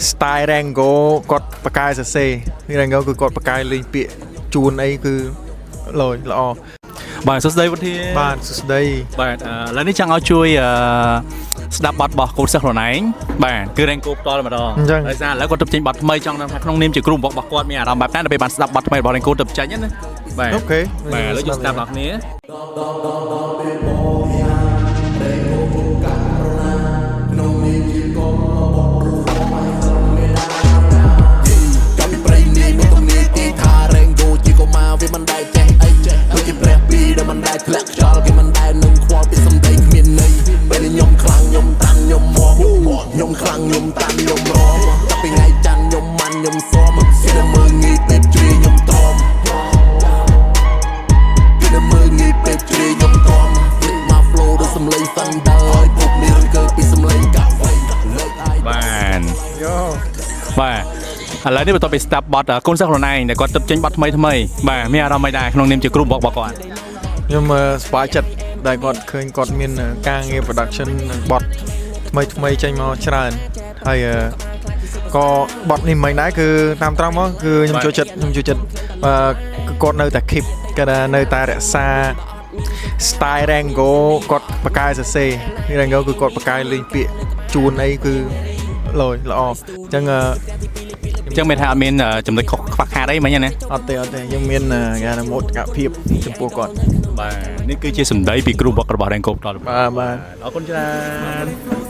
style Rango គាត់បកាយសរសេរ Rango គឺគាត់បកាយលេងពាក្យជូនអីគឺលយល្អបាទសួស្ដីវិធាបាទសួស្ដីបាទឥឡូវនេះចង់ឲ្យជួយស្ដាប់បទរបស់កូនសិស្សខ្លួនឯងបាទគឺ Rango ផ្ទាល់ម្ដងដោយសារឥឡូវគាត់ទៅចេញបទថ្មីចង់ដឹងថាក្នុងនាមជាគ្រូរបស់គាត់មានអារម្មណ៍បែបណាដល់ពេលបានស្ដាប់បទថ្មីរបស់ Rango ទៅចេញណាបាទអូខេបាទឥឡូវយកស្ដាប់ដល់គ្នាខ្ញុំខ្លាំងខ្ញុំតាន់ខ្ញុំរមចាប់ពីថ្ងៃច័ន្ទខ្ញុំម៉ាន់ខ្ញុំសមគេនៅមើលងាយពេកជ្រាខ្ញុំទ្រាំគេនៅមើលងាយពេកជ្រាខ្ញុំទ្រាំភ្លេចមក flow ដូចសំឡេង thunder ឲ្យពុកនេះរង្គើពីសំឡេងកាហ្វេលើកអាយបាទយោបាទឥឡូវនេះបន្ទាប់ពីស្ដាប់បទកូនសិស្សខ្លួនឯងដែលគាត់ទៅចេញបទថ្មីបាទមានអារម្មណ៍មិនដែរក្នុងនាមជាគ្រូរបស់គាត់ខ្ញុំសប្បាយចិត្តដែលគាត់ឃើញគាត់មានការងារ production និងបទថ្មីចេញមកច្រើនហើយក៏បទនេះមិនដែរគឺតាមត្រង់មកគឺខ្ញុំចូលចិត្តគាត់នៅតែ keep គាត់នៅតែរក្សា style Rango គាត់បកាយសរសេរ Rango គឺគាត់បកាយលេងពាក្យជូនអីគឺលយល្អអញ្ចឹងមានថាអត់មានចំណុចខុសខ្វះខាតអីមិញណាអត់ទេយើងមានការមោទកភាពចំពោះគាត់បាទនេះគឺជាសម្ដីពីគ្រូបករបស់ Rango ផ្ទាល់បាទអរគុណច្រើន